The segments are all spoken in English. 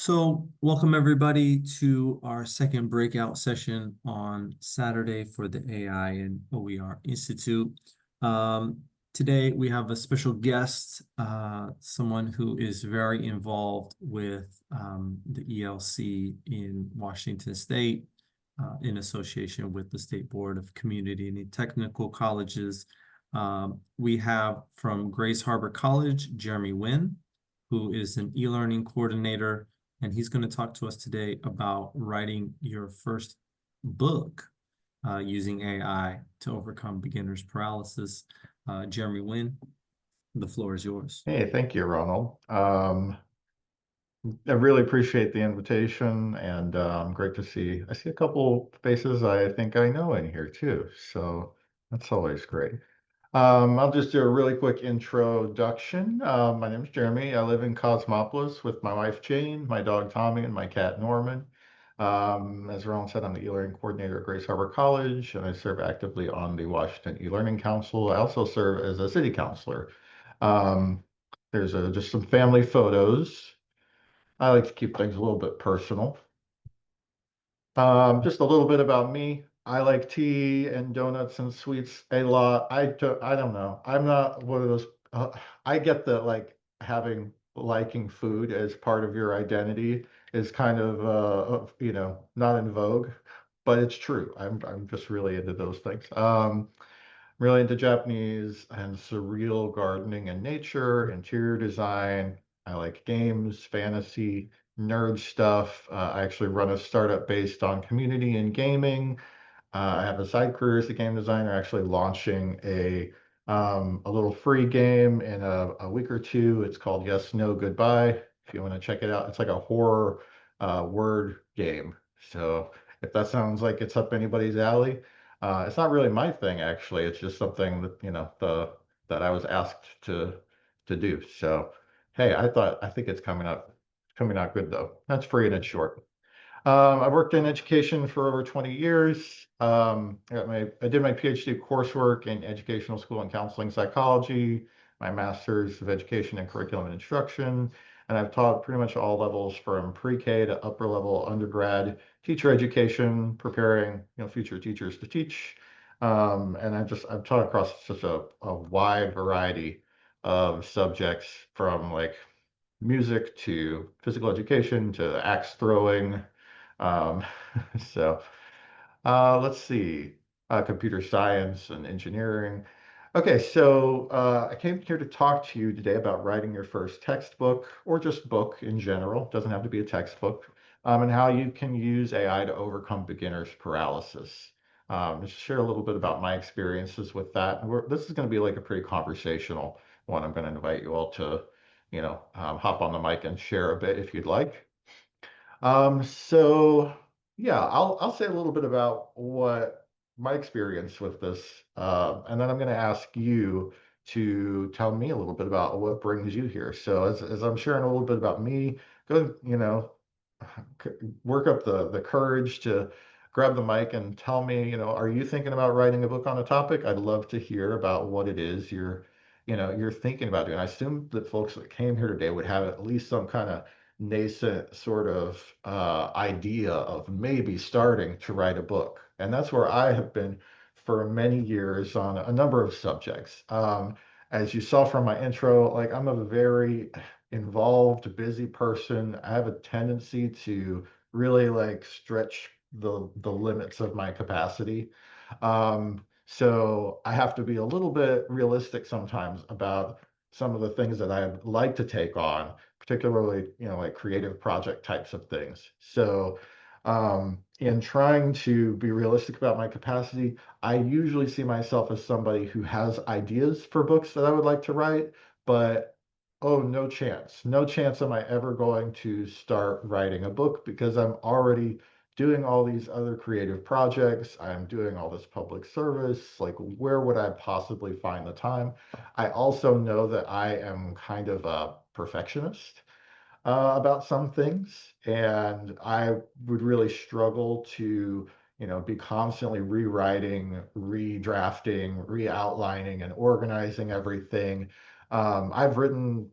So, welcome everybody to our second breakout session on Saturday for the AI and OER Institute. Today we have a special guest, someone who is very involved with the ELC in Washington State, in association with the State Board of Community and Technical Colleges. We have from Grace Harbor College, Jeremy Winn, who is an e-learning coordinator, and he's going to talk to us today about writing your first book using AI to overcome beginner's paralysis. Jeremy Winn, the floor is yours. Hey, thank you, Ronald. I really appreciate the invitation, and great to see. I see a couple faces I think I know in here too, so that's always great. I'll just do a really quick introduction. My name is Jeremy. I live in Cosmopolis with my wife Jane, my dog Tommy, and my cat Norman. As Ronald said, I'm the e-learning coordinator at Grace Harbor College, and I serve actively on the Washington E-Learning Council. I also serve as a city councilor. Um, there's just some family photos. I like to keep things a little bit personal. Just a little bit about me. I like tea and donuts and sweets a lot. I don't know. I'm not one of those. I get that like having liking food as part of your identity is kind of not in vogue, but it's true. I'm just really into those things. Really into Japanese and surreal gardening and nature, interior design. I like games, fantasy, nerd stuff. I actually run a startup based on community and gaming. I have a side career as a game designer, actually launching a little free game in a week or two. It's called Yes, No, Goodbye. If you want to check it out, it's like a horror word game. So if that sounds like it's up anybody's alley, it's not really my thing actually. It's just something that that I was asked to do. So hey, I think it's coming out good though. That's free and it's short. I've worked in education for over 20 years. I did my PhD coursework in educational school and counseling psychology, my master's of education and curriculum and instruction, and I've taught pretty much all levels from pre-K to upper level undergrad teacher education, preparing future teachers to teach. And I've taught across such a wide variety of subjects from like music to physical education to axe throwing. Um, so let's see, computer science and engineering. Okay, so I came here to talk to you today about writing your first textbook or just book in general. It doesn't have to be a textbook, and how you can use AI to overcome beginner's paralysis. Just share a little bit about my experiences with that. This is going to be like a pretty conversational one. I'm going to invite you all to, hop on the mic and share a bit if you'd like. So yeah, I'll say a little bit about what my experience with this, and then I'm going to ask you to tell me a little bit about what brings you here. So as I'm sharing a little bit about me, go, c- work up the courage to grab the mic and tell me, are you thinking about writing a book on a topic? I'd love to hear about what it is you're thinking about doing. I assume that folks that came here today would have at least some kind of nascent sort of idea of maybe starting to write a book. And that's where I have been for many years on a number of subjects. As you saw from my intro, like I'm a very involved, busy person. I have a tendency to really like stretch the limits of my capacity. So I have to be a little bit realistic sometimes about some of the things that I'd like to take on, particularly, like creative project types of things. So, in trying to be realistic about my capacity, I usually see myself as somebody who has ideas for books that I would like to write, but oh, no chance. No chance am I ever going to start writing a book because I'm already doing all these other creative projects. I'm doing all this public service. Like, where would I possibly find the time? I also know that I am kind of a perfectionist about some things, and I would really struggle to, be constantly rewriting, redrafting, re-outlining, and organizing everything. I've written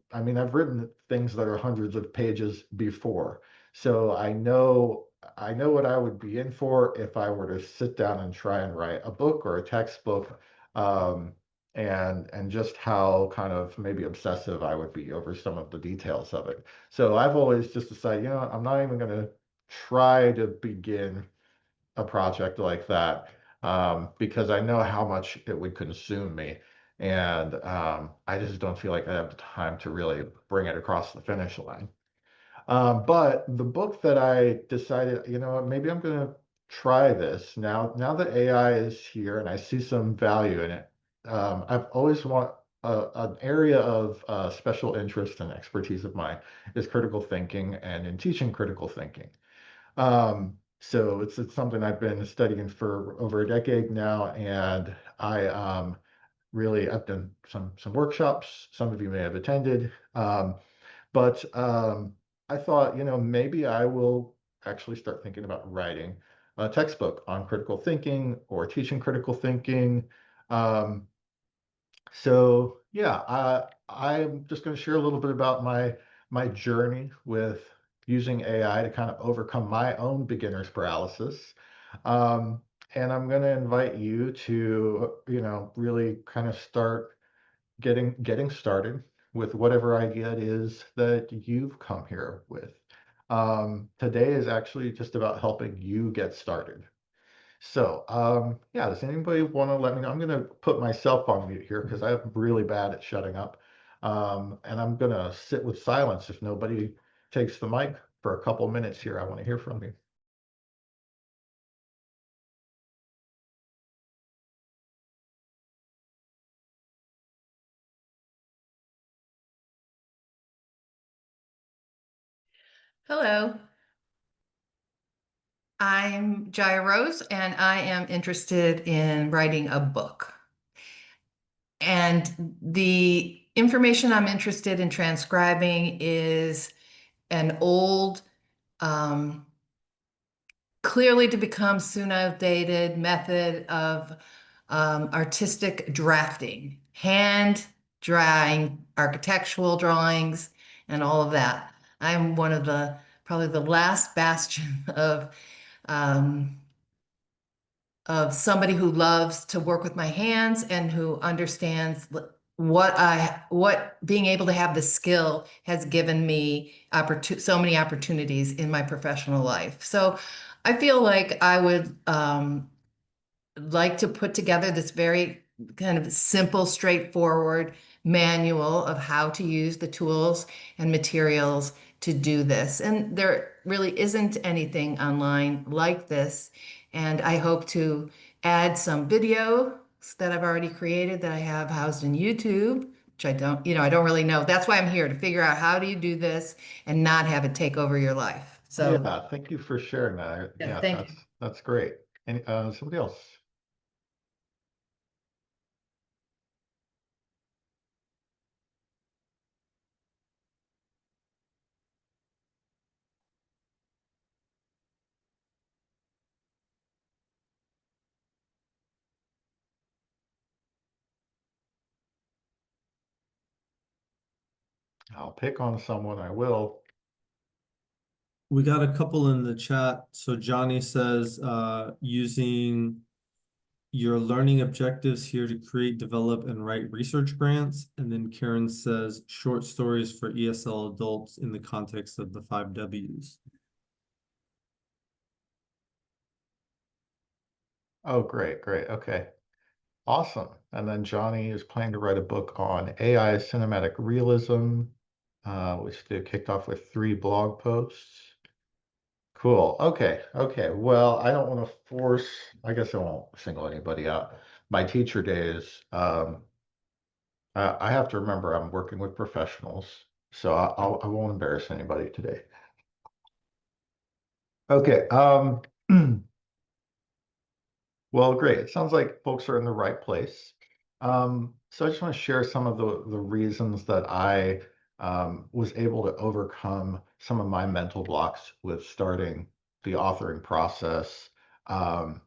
things that are hundreds of pages before. So I know what I would be in for if I were to sit down and try and write a book or a textbook, um, and just how kind of maybe obsessive I would be over some of the details of it. So I've always just decided, you know, I'm not even going to try to begin a project like that, because I know how much it would consume me. And I just don't feel like I have the time to really bring it across the finish line. But the book that I decided, you know what, maybe I'm going to try this now that AI is here and I see some value in it. I've always want an area of special interest and expertise of mine is critical thinking and in teaching critical thinking. So it's something I've been studying for over a decade now, and I've done some workshops. Some of you may have attended. But I thought, you know, maybe I will actually start thinking about writing a textbook on critical thinking or teaching critical thinking. Um, so yeah, I'm just going to share a little bit about my journey with using AI to kind of overcome my own beginner's paralysis. Um, and I'm going to invite you to, you know, really kind of start getting started with whatever idea it is that you've come here with. Today is actually just about helping you get started. So, yeah, does anybody want to let me know? I'm going to put myself on mute here because I'm really bad at shutting up. And I'm going to sit with silence if nobody takes the mic for a couple minutes here. I want to hear from you. Hello, I'm Jaya Rose, and I am interested in writing a book. And the information I'm interested in transcribing is an old, um, clearly to become soon outdated method of artistic drafting, hand drawing architectural drawings, and all of that. I'm one of the probably the last bastion um, of somebody who loves to work with my hands and who understands what being able to have the skill has given me so many opportunities in my professional life. So I feel like I would like to put together this very kind of simple, straightforward manual of how to use the tools and materials to do this. And there really isn't anything online like this. And I hope to add some videos that I've already created that I have housed in YouTube, which I don't, I don't really know. That's why I'm here to figure out how do you do this and not have it take over your life. So, Yeah, thank you for sharing that. yeah, Yeah, thank you. that's great. And somebody else. I'll pick on someone, I will. We got a couple in the chat. So Johnny says, using your learning objectives here to create, develop, and write research grants. And then Karen says, short stories for ESL adults in the context of the 5 Ws. Oh, great, great. Okay. Awesome. And then Johnny is planning to write a book on AI cinematic realism, which they kicked off with 3 blog posts. Cool. Okay. Okay. Well, I don't want to force, I guess I won't single anybody out. My teacher days, I have to remember I'm working with professionals, so I won't embarrass anybody today. Okay. Well, great. It sounds like folks are in the right place. So I just want to share some of the reasons that I was able to overcome some of my mental blocks with starting the authoring process um,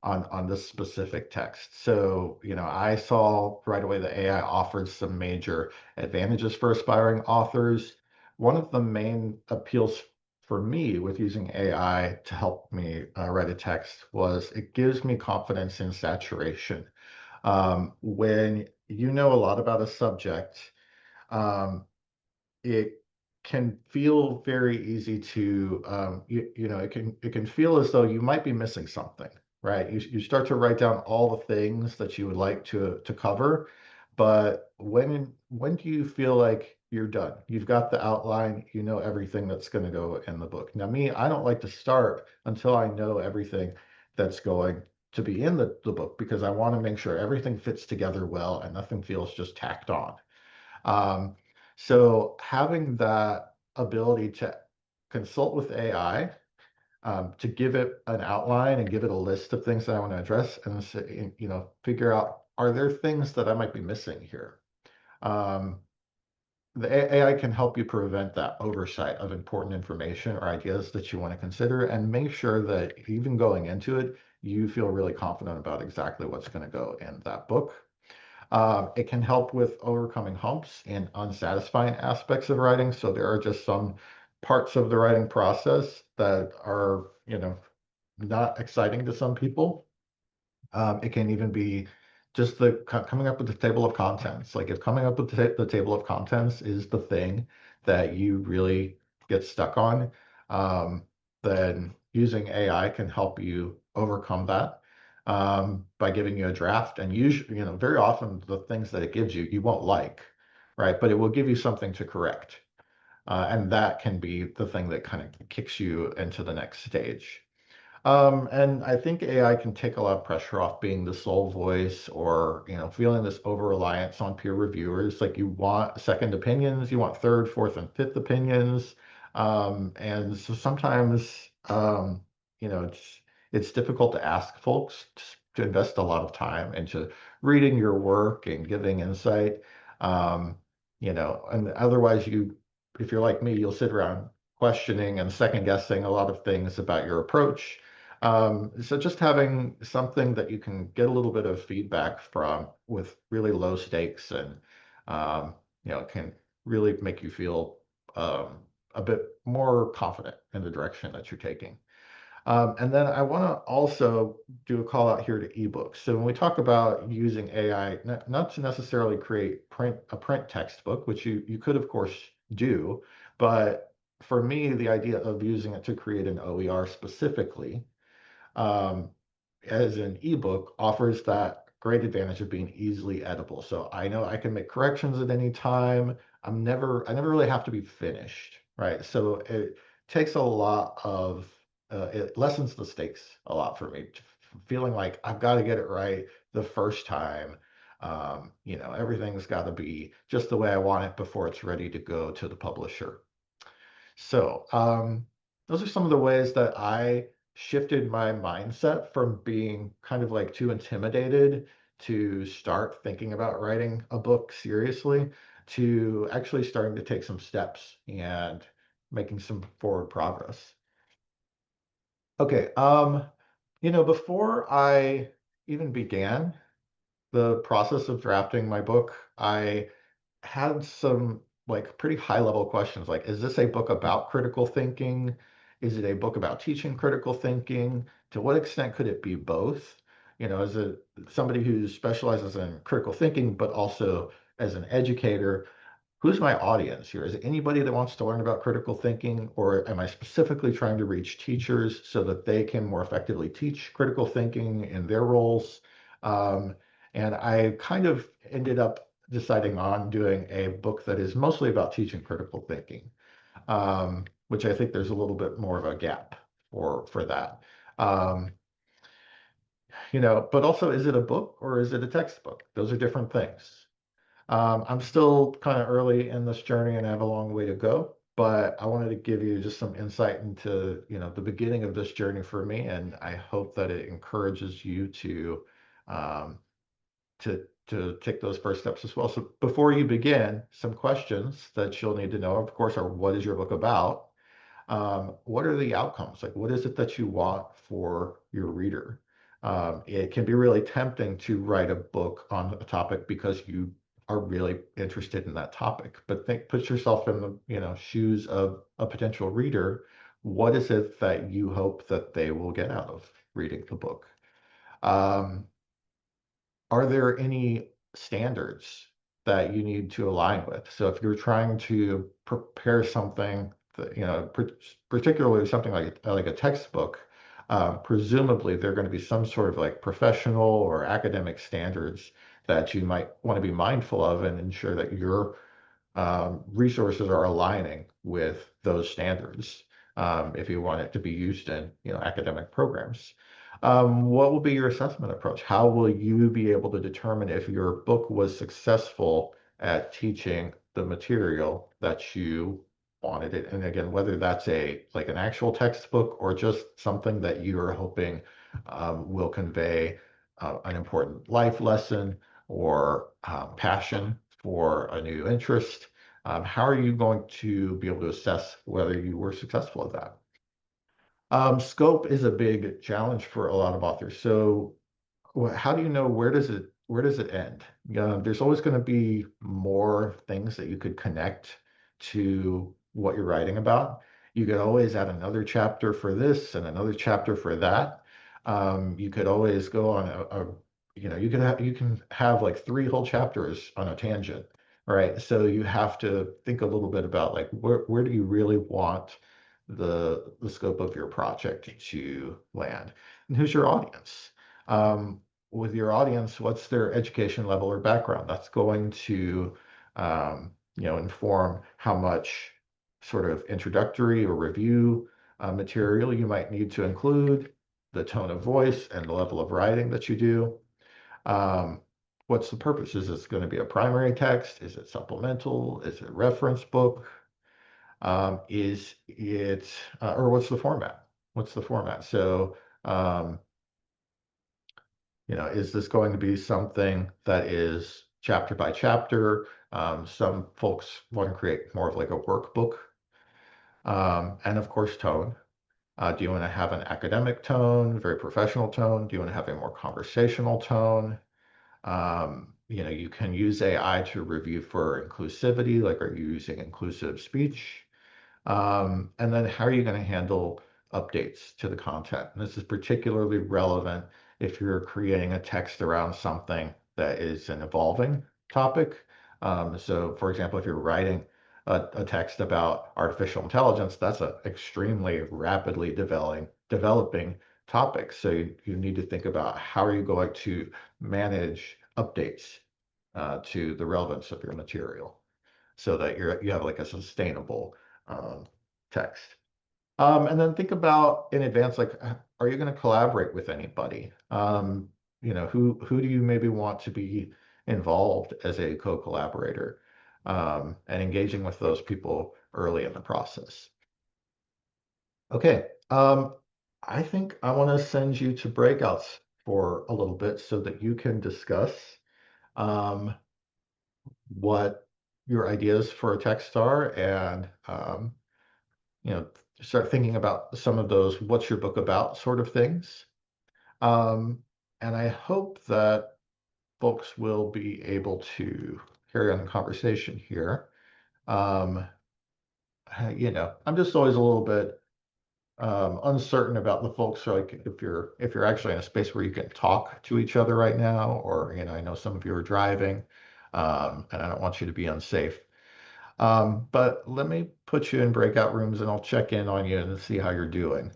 on this specific text. So, you know, I saw right away that AI offered some major advantages for aspiring authors. One of the main appeals for me with using AI to help me write a text was it gives me confidence in saturation. When you know a lot about a subject, um, it can feel very easy to it can feel as though you might be missing something, right? You start to write down all the things that you would like to cover, but when do you feel like you're done? You've got the outline, you know everything that's going to go in the book. Now, me, I don't like to start until I know everything that's going to be in the book because I want to make sure everything fits together well and nothing feels just tacked on. Um, so having that ability to consult with AI, to give it an outline and give it a list of things that I want to address and say, figure out, are there things that I might be missing here? Um, the AI can help you prevent that oversight of important information or ideas that you want to consider and make sure that even going into it, you feel really confident about exactly what's going to go in that book. It can help with overcoming humps and unsatisfying aspects of writing. So there are just some parts of the writing process that are, not exciting to some people. It can even be just coming up with the table of contents. Like if coming up with the table of contents is the thing that you really get stuck on, then using AI can help you overcome that by giving you a draft. And usually, very often the things that it gives you, you won't like, right? But it will give you something to correct. And that can be the thing that kind of kicks you into the next stage. And I think AI can take a lot of pressure off being the sole voice or, feeling this over-reliance on peer reviewers. Like you want second opinions, you want third, fourth, and fifth opinions. And so sometimes, it's difficult to ask folks to invest a lot of time into reading your work and giving insight. Um, and otherwise if you're like me, you'll sit around questioning and second guessing a lot of things about your approach. So just having something that you can get a little bit of feedback from with really low stakes and, can really make you feel a bit more confident in the direction that you're taking. And then I want to also do a call out here to ebooks. So when we talk about using AI, not to necessarily create a print textbook, which you could of course do, but for me, the idea of using it to create an OER specifically um, as an ebook offers that great advantage of being easily editable. So I know I can make corrections at any time. I never really have to be finished, right? So it takes a lot of, it lessens the stakes a lot for me, feeling like I've got to get it right the first time. Everything's got to be just the way I want it before it's ready to go to the publisher. So those are some of the ways that I shifted my mindset from being kind of like too intimidated to start thinking about writing a book seriously to actually starting to take some steps and making some forward progress. Okay, before I even began the process of drafting my book, I had some like pretty high level questions like, is this a book about critical thinking? Is it a book about teaching critical thinking? To what extent could it be both? As somebody who specializes in critical thinking, but also as an educator, who's my audience here? Is it anybody that wants to learn about critical thinking, or am I specifically trying to reach teachers so that they can more effectively teach critical thinking in their roles? And I kind of ended up deciding on doing a book that is mostly about teaching critical thinking, which I think there's a little bit more of a gap for that. Um, but also, is it a book or is it a textbook? Those are different things. I'm still kind of early in this journey and I have a long way to go, but I wanted to give you just some insight into, the beginning of this journey for me. And I hope that it encourages you um, to take those first steps as well. So before you begin, some questions that you'll need to know, of course, are what is your book about? What are the outcomes? Like, what is it that you want for your reader? It can be really tempting to write a book on a topic because you are really interested in that topic. But put yourself in the shoes of a potential reader what is it that you hope that they will get out of reading the book? Um, are there any standards that you need to align with? So if you're trying to prepare something that, particularly something like a textbook, presumably there are going to be some sort of like professional or academic standards that you might want to be mindful of and ensure that your resources are aligning with those standards if you want it to be used in academic programs. What will be your assessment approach? How will you be able to determine if your book was successful at teaching the material that you wanted it? And again, whether that's like an actual textbook or just something that you are hoping will convey an important life lesson or passion for a new interest. How are you going to be able to assess whether you were successful at that? Scope is a big challenge for a lot of authors. So how do you know where does it end? There's always going to be more things that you could connect to what you're writing about. You could always add another chapter for this and another chapter for that. You could always go on you can have like 3 whole chapters on a tangent, right? So you have to think a little bit about like where do you really want the scope of your project to land, and who's your audience? With your audience, what's their education level or background? That's going to, inform how much sort of introductory or review material you might need to include, the tone of voice and the level of writing that you do. What's the purpose? Is this going to be a primary text? Is it supplemental? Is it a reference book? Is it, or what's the format? What's the format? So, is this going to be something that is chapter by chapter? Some folks want to create more of like a workbook. And of course, tone. Do you want to have an academic tone, very professional tone? Do you want to have a more conversational tone? You can use AI to review for inclusivity, like are you using inclusive speech? And then how are you going to handle updates to the content? And this is particularly relevant if you're creating a text around something that is an evolving topic. So for example, if you're writing a text about artificial intelligence, that's an extremely rapidly developing topic. So you need to think about how are you going to manage updates to the relevance of your material so that you have like a sustainable text. And then think about in advance, like, are you going to collaborate with anybody? Who do you maybe want to be involved as a co-collaborator, and engaging with those people early in the process. Okay, I think I want to send you to breakouts for a little bit so that you can discuss um, what your ideas for a text are and start thinking about some of those what's your book about sort of things. And I hope that folks will be able to carry on the conversation here. I'm just always a little bit uncertain about the folks. So like if you're actually in a space where you can talk to each other right now, or I know some of you are driving, and I don't want you to be unsafe. But let me put you in breakout rooms and I'll check in on you and see how you're doing.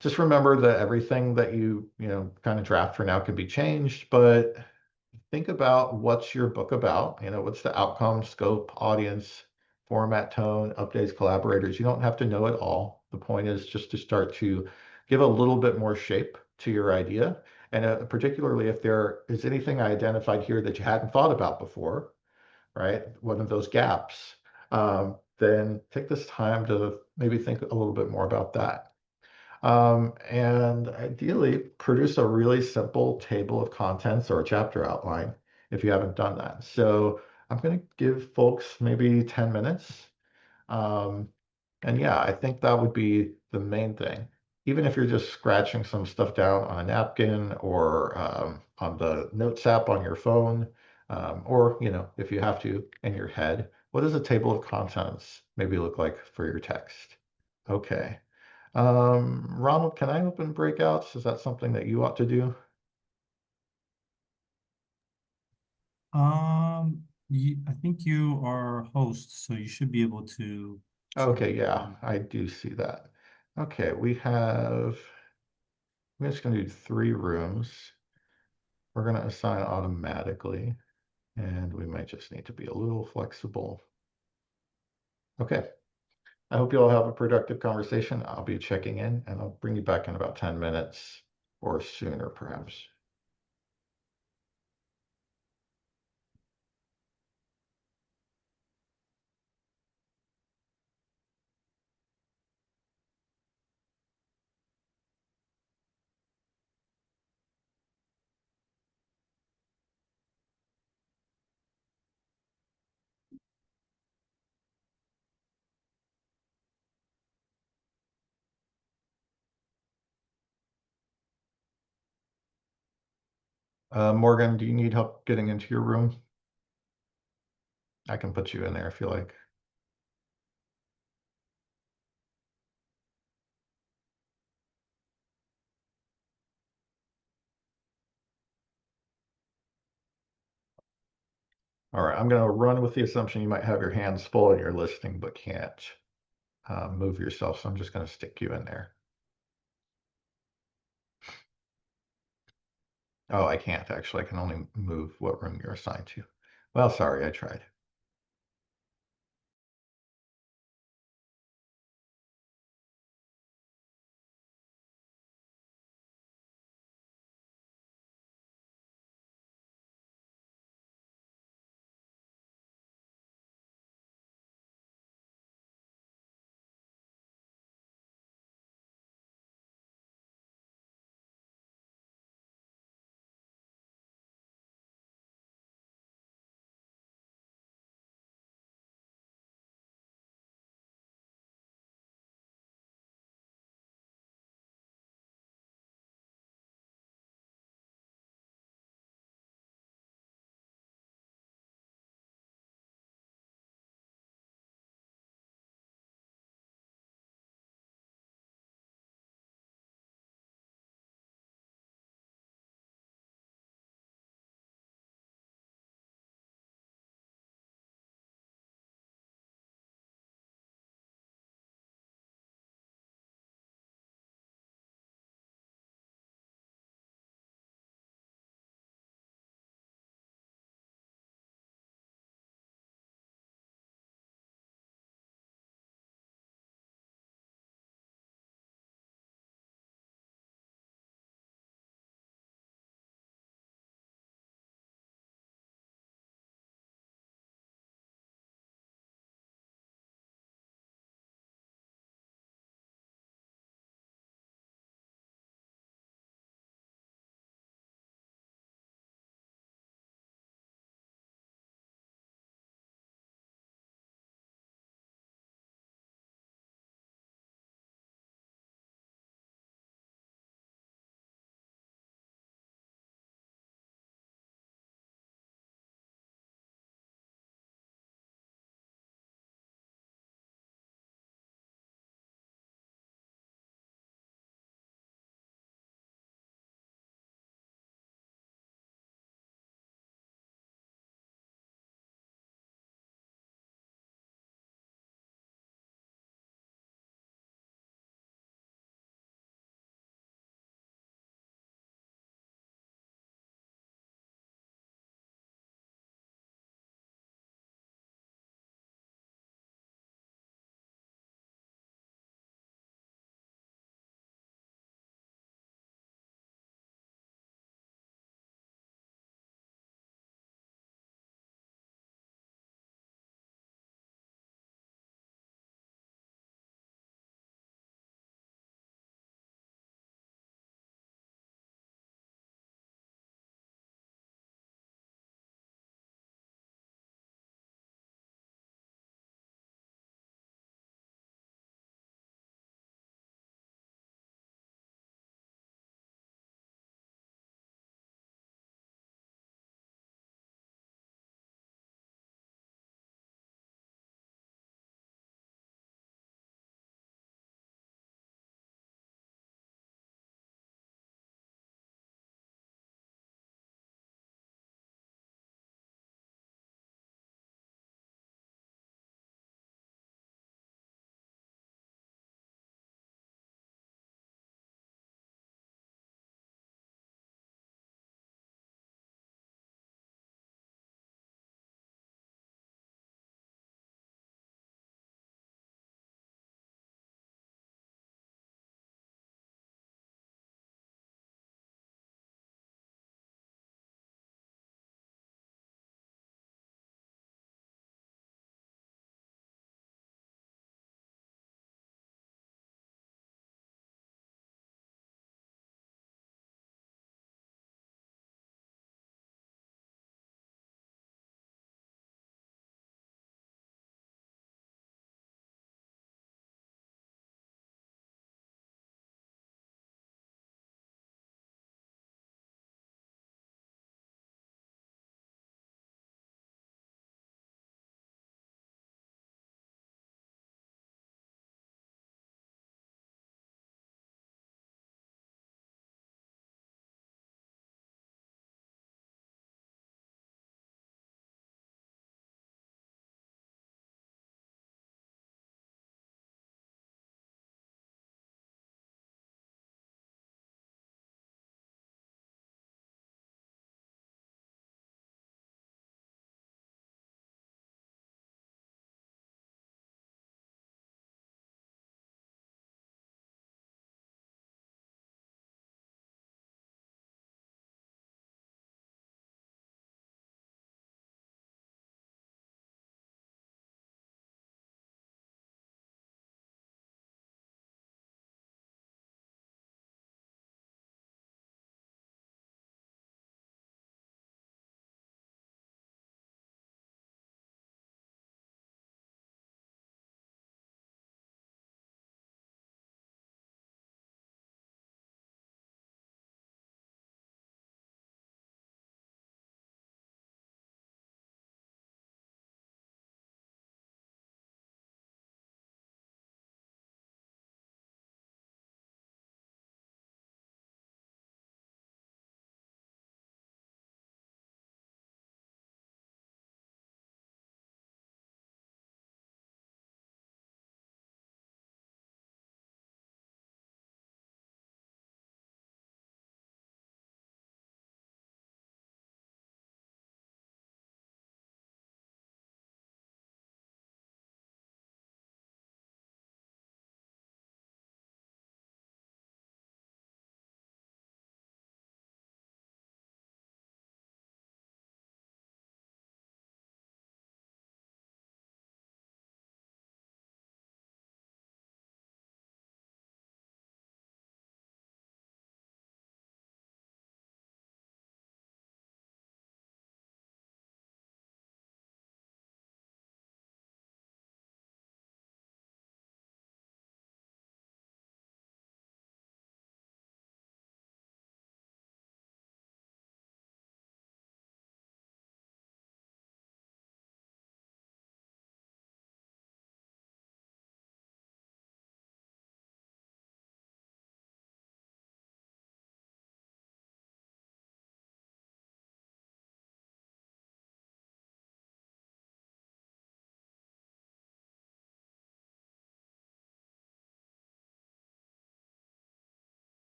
Just remember that everything that you kind of draft for now can be changed, but think about what's your book about. What's the outcome, scope, audience, format, tone, updates, collaborators. You don't have to know it all. The point is just to start to give a little bit more shape to your idea. And particularly if there is anything I identified here that you hadn't thought about before, right? One of those gaps, then take this time to maybe think a little bit more about that. And ideally, produce a really simple table of contents or a chapter outline if you haven't done that. So I'm going to give folks maybe 10 minutes. And yeah, I think that would be the main thing. Even if you're just scratching some stuff down on a napkin or on the Notes app on your phone, or if you have to in your head, what does a table of contents maybe look like for your text? Okay. Ronald, can I open breakouts? Is that something that you ought to do? I think you are host, so you should be able to. Okay, yeah, I do see that. Okay, we're just gonna do 3 rooms. We're gonna assign automatically, and we might just need to be a little flexible. Okay. I hope you all have a productive conversation. I'll be checking in and I'll bring you back in about 10 minutes or sooner, perhaps. Morgan, do you need help getting into your room? I can put you in there if you like. All right, I'm going to run with the assumption you might have your hands full and you're listening, but can't move yourself. So I'm just going to stick you in there. Oh, I can't actually. I can only move what room you're assigned to. Well, sorry, I tried.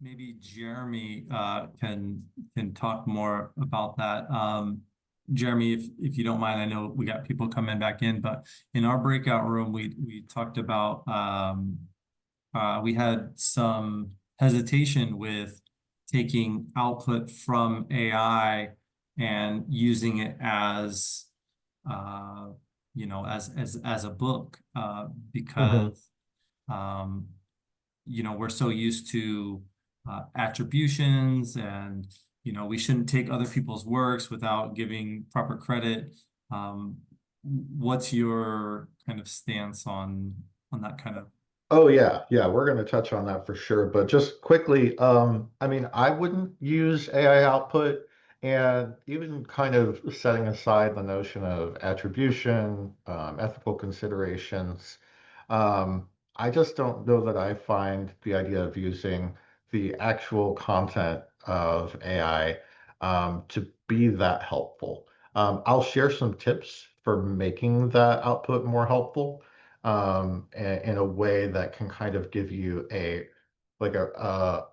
maybe Jeremy can talk more about that. Jeremy, if you don't mind, I know we got people coming back in, but in our breakout room, we talked about we had some hesitation with taking output from AI and using it as uh, as a book Mhm. because um, we're so used to attributions and, we shouldn't take other people's works without giving proper credit. Um, what's your kind of stance on that kind of? Oh yeah, yeah, we're going to touch on that for sure. But just quickly, I mean, I wouldn't use AI output, and even kind of setting aside the notion of attribution, ethical considerations. I just don't know that I find the idea of using the actual content of AI to be that helpful. I'll share some tips for making that output more helpful in a way that can kind of give you a like a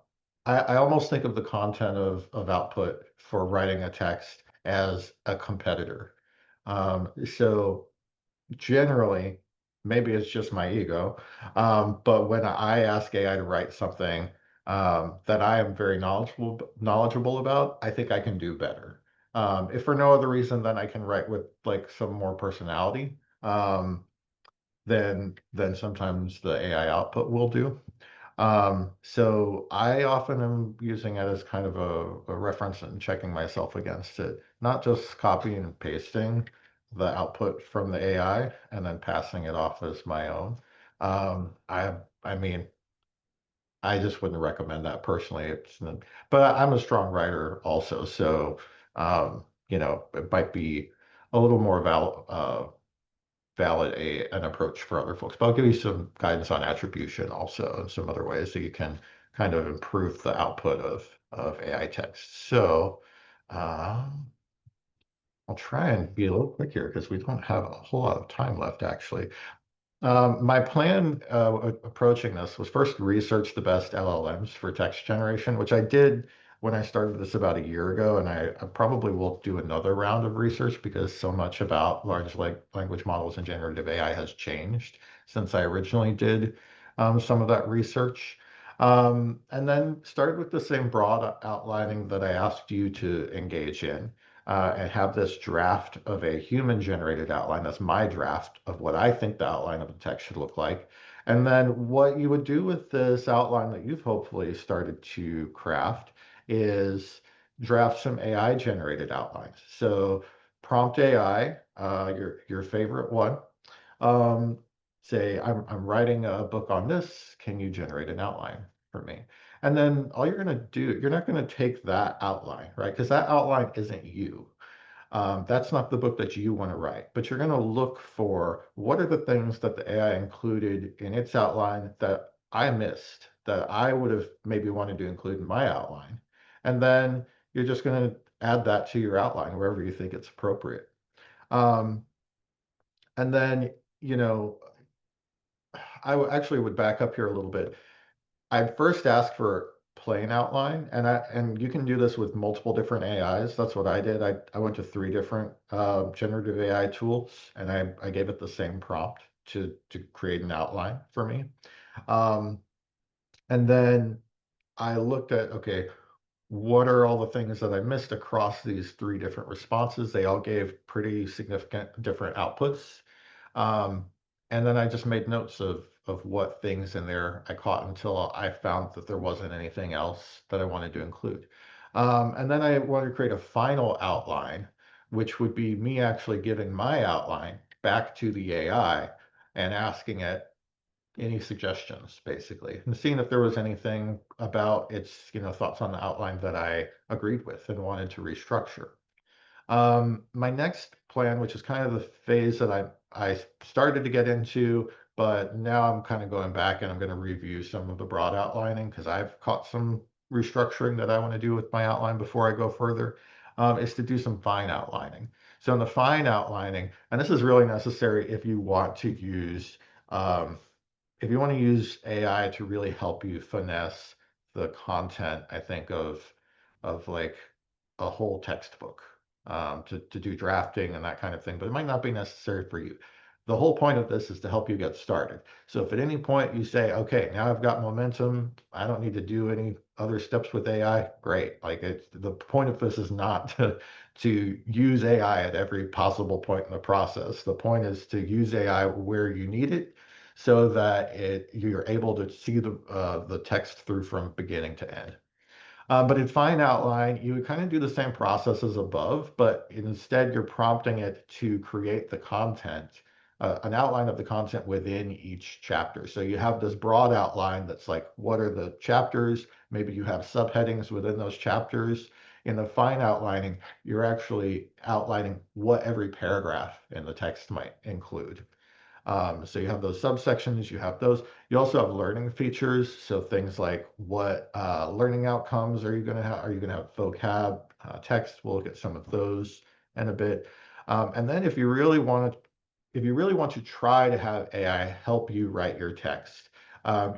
I almost think of the content of output for writing a text as a competitor. So generally, maybe it's just my ego, but when I ask AI to write something that I am very knowledgeable about, I think I can do better. If for no other reason than I can write with like some more personality. Than sometimes the AI output will do. So I often am using it as kind of a reference and checking myself against it, not just copying and pasting the output from the AI and then passing it off as my own. I mean, I just wouldn't recommend that personally. But I'm a strong writer also, so it might be a little more valid an approach for other folks. But I'll give you some guidance on attribution also and some other ways that you can kind of improve the output of AI text. So I'll try and be a little quick here because we don't have a whole lot of time left actually. My plan approaching this was first research the best LLMs for text generation, which I did when I started this about a year ago, and I probably will do another round of research because so much about large language models and generative AI has changed since I originally did some of that research. And then started with the same broad outlining that I asked you to engage in and have this draft of a human generated outline. That's my draft of what I think the outline of the text should look like. And then what you would do with this outline that you've hopefully started to craft is draft some AI generated outlines. So prompt AI, your favorite one, um, say, I'm writing a book on this. Can you generate an outline for me? And then all you're going to do, you're not going to take that outline, right? Because that outline isn't you. That's not the book that you want to write, but you're going to look for what are the things that the AI included in its outline that I missed, that I would have maybe wanted to include in my outline. And then you're just going to add that to your outline wherever you think it's appropriate. Um, and then, you know, actually would back up here a little bit. I'd first ask for plain outline, and you can do this with multiple different AIs. That's what I did. I went to 3 different generative AI tools, and I gave it the same prompt to create an outline for me. Um, and then I looked at, okay, what are all the things that I missed across these 3 different responses? They all gave pretty significant different outputs. Um, and then I just made notes of what things in there I caught until I found that there wasn't anything else that I wanted to include. And then I wanted to create a final outline, which would be me actually giving my outline back to the AI and asking it any suggestions, basically, and seeing if there was anything about its, thoughts on the outline that I agreed with and wanted to restructure. My next plan, which is kind of the phase that I started to get into, but now I'm kind of going back and I'm going to review some of the broad outlining because I've caught some restructuring that I want to do with my outline before I go further, is to do some fine outlining. So in the fine outlining, and this is really necessary if you want to use AI to really help you finesse the content, I think, of like a whole textbook to do drafting and that kind of thing, but it might not be necessary for you. The whole point of this is to help you get started. So if at any point you say, okay, now I've got momentum, I don't need to do any other steps with AI, great. Like the point of this is not to use AI at every possible point in the process. The point is to use AI where you need it so that you're able to see the text through from beginning to end. But in fine outline, you would kind of do the same process as above, but instead you're prompting it to create the content, an outline of the content within each chapter. So you have this broad outline that's like, what are the chapters? Maybe you have subheadings within those chapters. In the fine outlining, you're actually outlining what every paragraph in the text might include. So you have those subsections, you have those. You also have learning features. So things like what learning outcomes are you going to have? Are you going to have vocab, text? We'll look at some of those in a bit. And then if you really want to try to have AI help you write your text,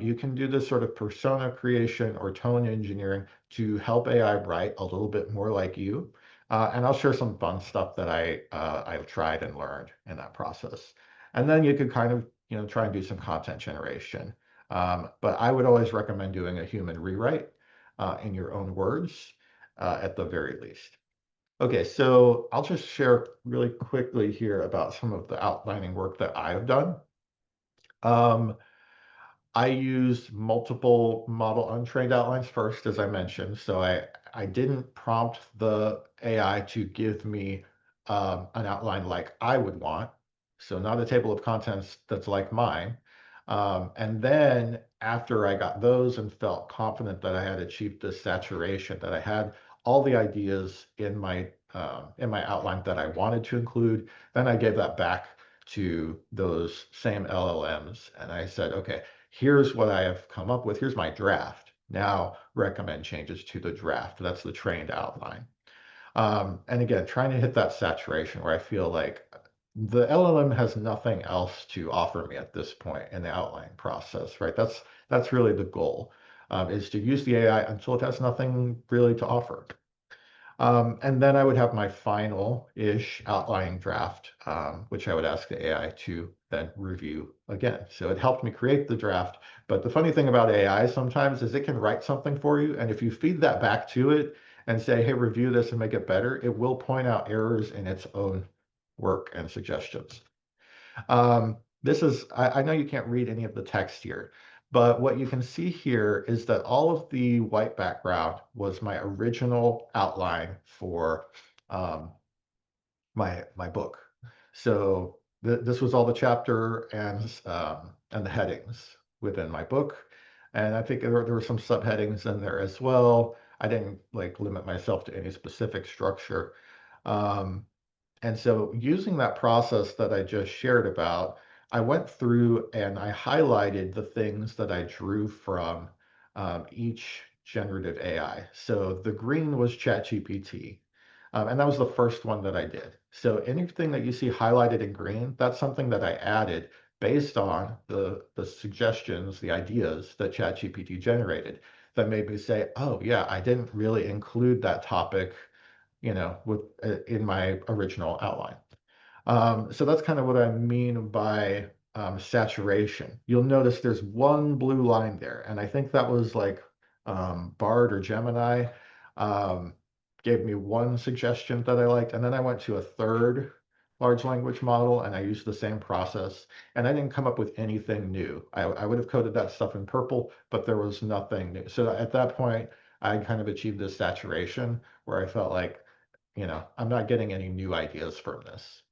you can do this sort of persona creation or tone engineering to help AI write a little bit more like you. And I'll share some fun stuff that I've tried and learned in that process. And then you could kind of, try and do some content generation. But I would always recommend doing a human rewrite in your own words at the very least. Okay, so I'll just share really quickly here about some of the outlining work that I've done. I used multiple model untrained outlines first, as I mentioned. So I didn't prompt the AI to give me an outline like I would want. So not a table of contents that's like mine. And then after I got those and felt confident that I had achieved this saturation, that I had all the ideas in my outline that I wanted to include, then I gave that back to those same LLMs. And I said, okay, here's what I have come up with. Here's my draft. Now recommend changes to the draft. That's the trained outline. And again, trying to hit that saturation where I feel like the LLM has nothing else to offer me at this point in the outline process, right? That's really the goal, is to use the AI until it has nothing really to offer. And then I would have my final-ish outlining draft, which I would ask the AI to then review again. So it helped me create the draft. But the funny thing about AI sometimes is it can write something for you. And if you feed that back to it and say, hey, review this and make it better, it will point out errors in its own work and suggestions. I know you can't read any of the text here, but what you can see here is that all of the white background was my original outline for my book. So this was all the chapter and the headings within my book. And I think there were some subheadings in there as well. I didn't like limit myself to any specific structure. And so using that process that I just shared about, I went through and I highlighted the things that I drew from each generative AI. So the green was ChatGPT. And that was the first one that I did. So anything that you see highlighted in green, that's something that I added based on the suggestions, the ideas that ChatGPT generated that made me say, oh yeah, I didn't really include that topic in my original outline. So that's kind of what I mean by saturation. You'll notice there's one blue line there, and I think that was like Bard or Gemini gave me one suggestion that I liked, and then I went to a third large language model and I used the same process, and I didn't come up with anything new. I would have coded that stuff in purple, but there was nothing new. So at that point, I kind of achieved this saturation where I felt like, I'm not getting any new ideas from this.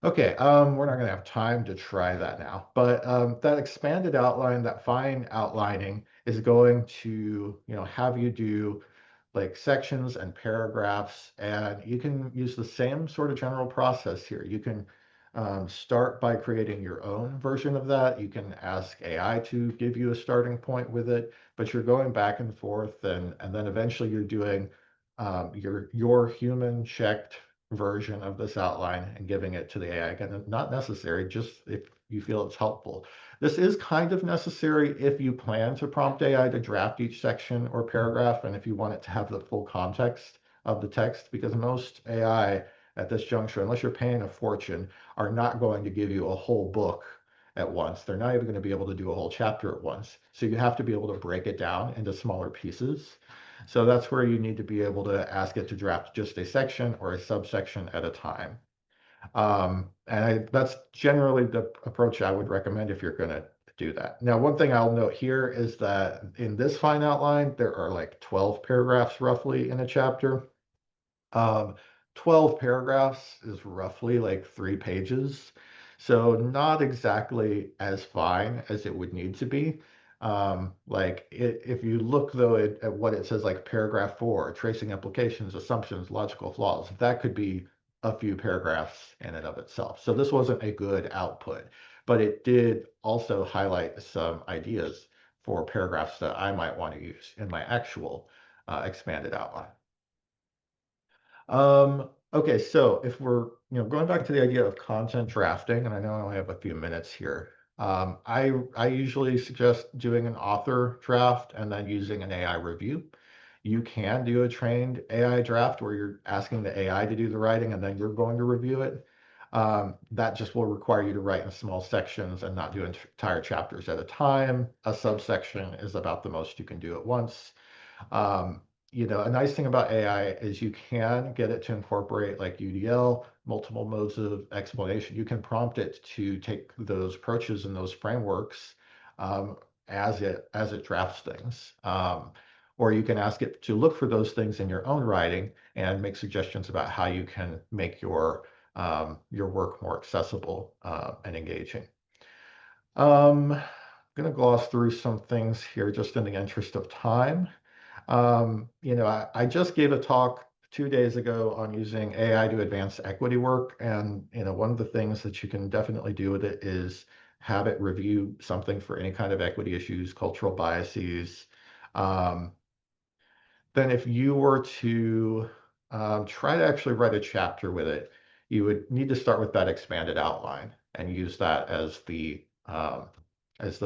Okay, we're not going to have time to try that now, but that expanded outline, that fine outlining is going to, have you do like sections and paragraphs, and you can use the same sort of general process here. You can start by creating your own version of that. You can ask AI to give you a starting point with it, but you're going back and forth, and then eventually you're doing your human checked version of this outline and giving it to the AI. Again, not necessary, just you feel it's helpful. This is kind of necessary if you plan to prompt AI to draft each section or paragraph, and if you want it to have the full context of the text, because most AI at this juncture, unless you're paying a fortune, are not going to give you a whole book at once. They're not even going to be able to do a whole chapter at once. So you have to be able to break it down into smaller pieces. So that's where you need to be able to ask it to draft just a section or a subsection at a time. That's generally the approach I would recommend if you're going to do that. Now, one thing I'll note here is that in this fine outline, there are like 12 paragraphs roughly in a chapter. 12 paragraphs is roughly like 3 pages. So not exactly as fine as it would need to be. If you look though at what it says, like paragraph 4, tracing implications, assumptions, logical flaws, that could be a few paragraphs in and of itself. So this wasn't a good output, but it did also highlight some ideas for paragraphs that I might want to use in my actual expanded outline. Okay, so if we're going back to the idea of content drafting, and I know I only have a few minutes here, I usually suggest doing an author draft and then using an AI review. You can do a trained AI draft where you're asking the AI to do the writing and then you're going to review it. That just will require you to write in small sections and not do entire chapters at a time. A subsection is about the most you can do at once. A nice thing about AI is you can get it to incorporate like UDL, multiple modes of explanation. You can prompt it to take those approaches and those frameworks as it drafts things. Or you can ask it to look for those things in your own writing and make suggestions about how you can make your work more accessible and engaging. I'm going to gloss through some things here just in the interest of time. I just gave a talk 2 days ago on using AI to advance equity work. And, one of the things that you can definitely do with it is have it review something for any kind of equity issues, cultural biases. Then if you were to try to actually write a chapter with it, you would need to start with that expanded outline and use that as the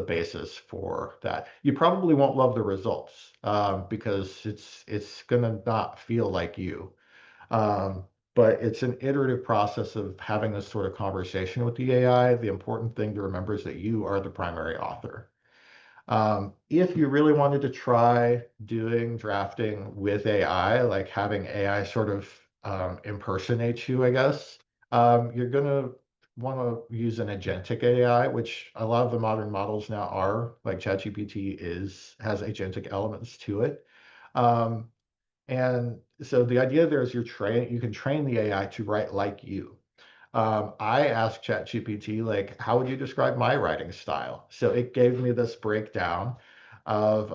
basis for that. You probably won't love the results because it's gonna not feel like you. But it's an iterative process of having this sort of conversation with the AI. The important thing to remember is that you are the primary author. If you really wanted to try doing drafting with AI, like having AI sort of impersonate you, I guess, you're going to want to use an agentic AI, which a lot of the modern models now are, like ChatGPT has agentic elements to it. And so the idea there is you can train the AI to write like you. I asked ChatGPT, like, how would you describe my writing style? So it gave me this breakdown of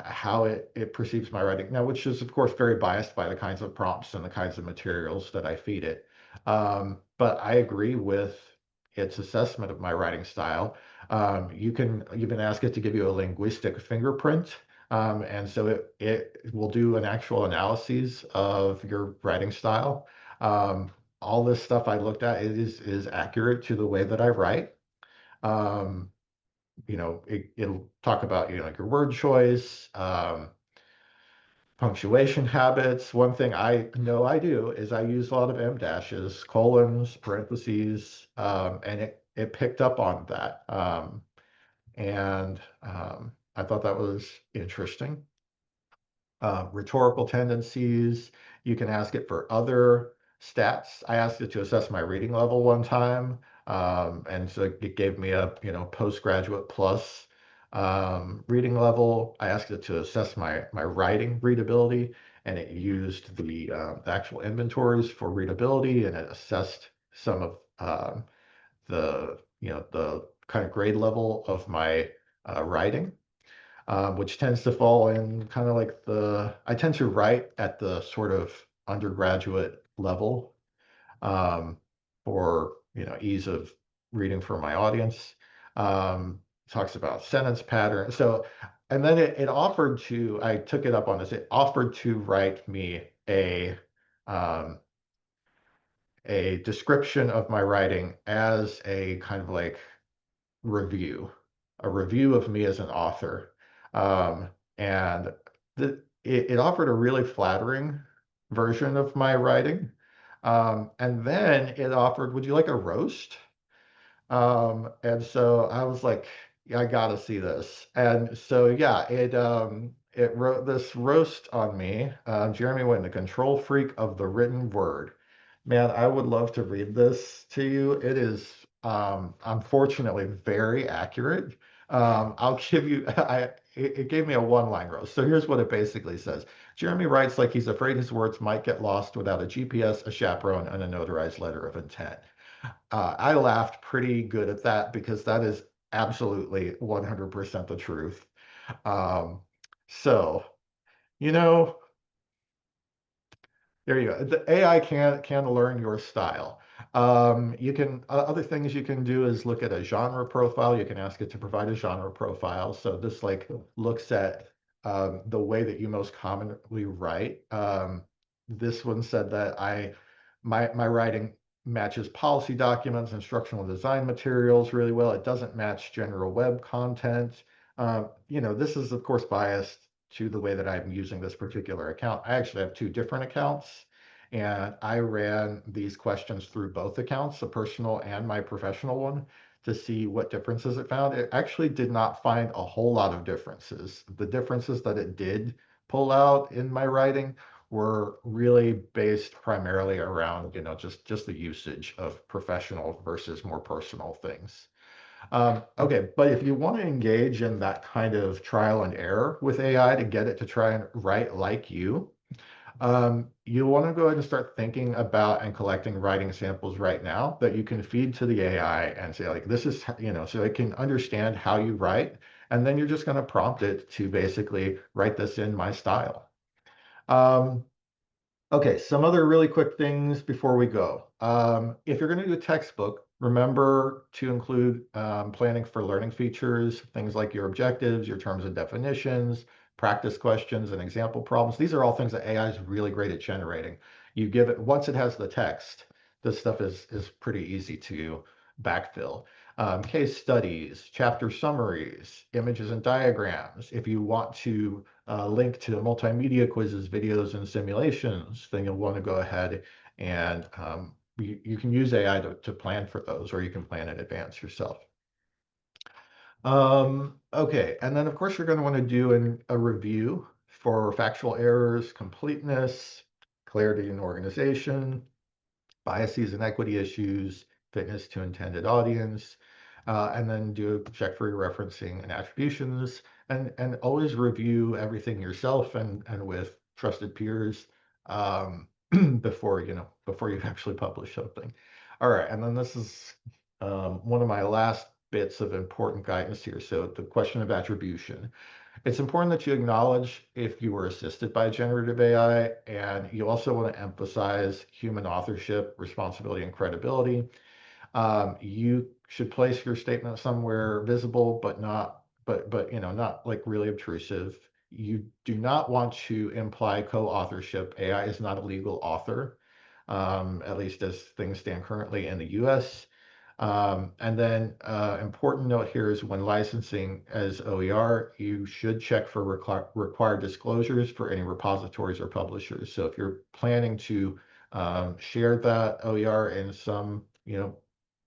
how it perceives my writing now, which is, of course, very biased by the kinds of prompts and the kinds of materials that I feed it. But I agree with its assessment of my writing style. You can even ask it to give you a linguistic fingerprint. And so it will do an actual analysis of your writing style. All this stuff I looked at is accurate to the way that I write. It'll talk about like your word choice, punctuation habits. One thing I know I do is I use a lot of em dashes, colons, parentheses, and it picked up on that. I thought that was interesting. Rhetorical tendencies. You can ask it for other stats. I asked it to assess my reading level one time. And so it gave me a, postgraduate plus reading level. I asked it to assess my writing readability, and it used the actual inventories for readability, and it assessed some of the kind of grade level of my writing. Which tends to fall in kind of like I tend to write at the sort of undergraduate level for, ease of reading for my audience. Talks about sentence pattern. So, and then I took it up on this, it offered to write me a description of my writing as a kind of like review, a review of me as an author. And it offered a really flattering version of my writing. And then it offered, would you like a roast? And so I was like, yeah, I gotta see this. And so yeah, it wrote this roast on me. Jeremy Winn, the control freak of the written word. Man, I would love to read this to you. It is unfortunately very accurate. I'll give you it gave me a one-line roast. So here's what it basically says. Jeremy writes like he's afraid his words might get lost without a GPS, a chaperone, and a notarized letter of intent. I laughed pretty good at that because that is absolutely 100% the truth. Um, so, you know, there you go. The AI can learn your style. You can other things you can do is look at a genre profile. You can ask it to provide a genre profile. So this like looks at the way that you most commonly write. This one said that my writing matches policy documents, instructional design materials really well. It doesn't match general web content. This is of course biased to the way that I'm using this particular account. I actually have two different accounts, and I ran these questions through both accounts, the personal and my professional one, to see what differences it found. It actually did not find a whole lot of differences. The differences that it did pull out in my writing were really based primarily around, just the usage of professional versus more personal things. Okay, but if you want to engage in that kind of trial and error with AI to get it to try and write like you want to go ahead and start thinking about and collecting writing samples right now that you can feed to the AI and say, like, this is, so it can understand how you write. And then you're just going to prompt it to basically write this in my style. Okay, some other really quick things before we go. If you're going to do a textbook, remember to include planning for learning features, things like your objectives, your terms and definitions, practice questions, and example problems. These are all things that AI is really great at generating. You give it, once it has the text, this stuff is pretty easy to backfill. Case studies, chapter summaries, images and diagrams. If you want to link to multimedia quizzes, videos, and simulations, then you'll want to go ahead and you can use AI to plan for those, or you can plan in advance yourself. Okay, and then of course you're going to want to do a review for factual errors, completeness, clarity and organization, biases and equity issues, fitness to intended audience, and then do a check for your referencing and attributions, and always review everything yourself and with trusted peers before you actually publish something. All right, and then this is one of my last bits of important guidance here. So the question of attribution. It's important that you acknowledge if you were assisted by generative AI, and you also want to emphasize human authorship, responsibility, and credibility. You should place your statement somewhere visible, but not like really obtrusive. You do not want to imply co-authorship. AI is not a legal author, at least as things stand currently in the US. And then important note here is when licensing as OER, you should check for required disclosures for any repositories or publishers. So if you're planning to share that OER in some,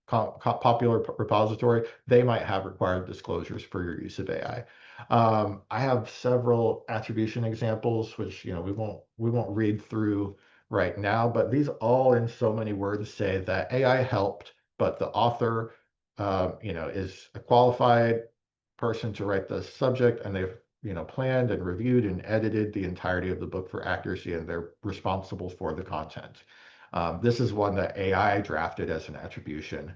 popular repository, they might have required disclosures for your use of AI. I have several attribution examples, which we won't read through right now, but these all in so many words say that AI helped, but the author, is a qualified person to write the subject, and they've planned and reviewed and edited the entirety of the book for accuracy, and they're responsible for the content. This is one that AI drafted as an attribution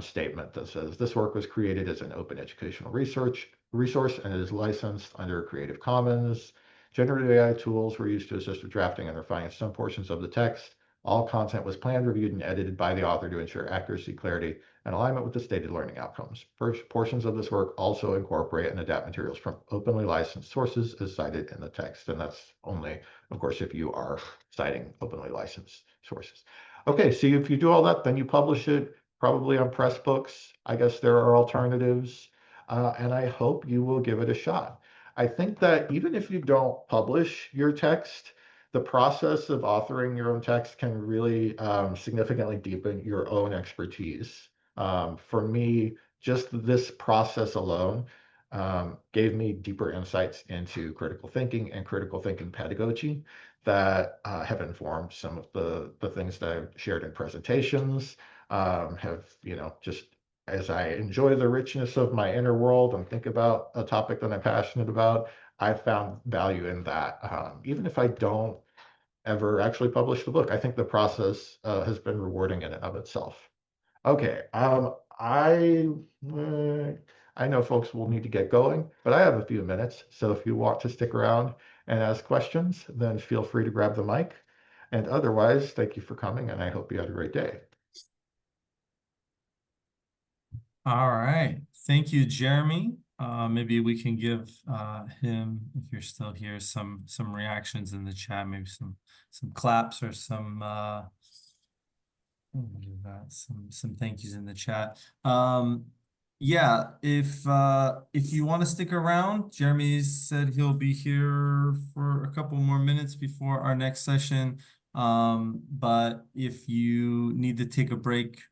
statement that says this work was created as an open educational resource and is licensed under Creative Commons. Generative AI tools were used to assist with drafting and refining some portions of the text. All content was planned, reviewed, and edited by the author to ensure accuracy, clarity, and alignment with the stated learning outcomes. First, portions of this work also incorporate and adapt materials from openly licensed sources as cited in the text. And that's only, of course, if you are citing openly licensed sources. Okay, so if you do all that, then you publish it. probably on Pressbooks. I guess there are alternatives, and I hope you will give it a shot. I think that even if you don't publish your text, the process of authoring your own text can really significantly deepen your own expertise. For me, just this process alone gave me deeper insights into critical thinking and critical thinking pedagogy that have informed some of the things that I've shared in presentations, have, just as I enjoy the richness of my inner world and think about a topic that I'm passionate about, I found value in that. Even if I don't ever actually publish the book, I think the process has been rewarding in and of itself. Okay, I know folks will need to get going, but I have a few minutes. So if you want to stick around and ask questions, then feel free to grab the mic. And otherwise, thank you for coming, and I hope you had a great day. All right. Thank you, Jeremy. Maybe we can give him, if you're still here, some reactions in the chat, maybe some claps or some we'll do that. Some thank yous in the chat. Yeah, if you want to stick around, Jeremy said he'll be here for a couple more minutes before our next session. But if you need to take a break,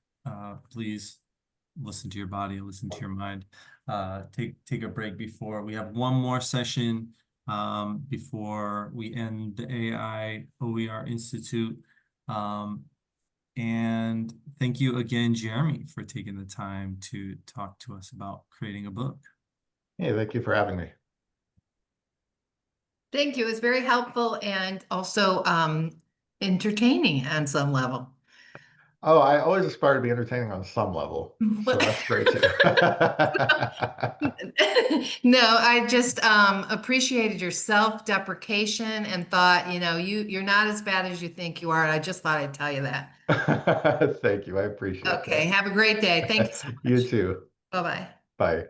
please listen to your body, listen to your mind. Take a break before we have one more session before we end the AI OER Institute. And thank you again, Jeremy, for taking the time to talk to us about creating a book. Hey, thank you for having me. Thank you. It was very helpful and also entertaining on some level. Oh, I always aspire to be entertaining on some level, so that's great too. No, I just appreciated your self-deprecation and thought, you're not as bad as you think you are. And I just thought I'd tell you that. Thank you. I appreciate Okay, that. have a great day. Thank you so much. You too. Bye-bye. Bye.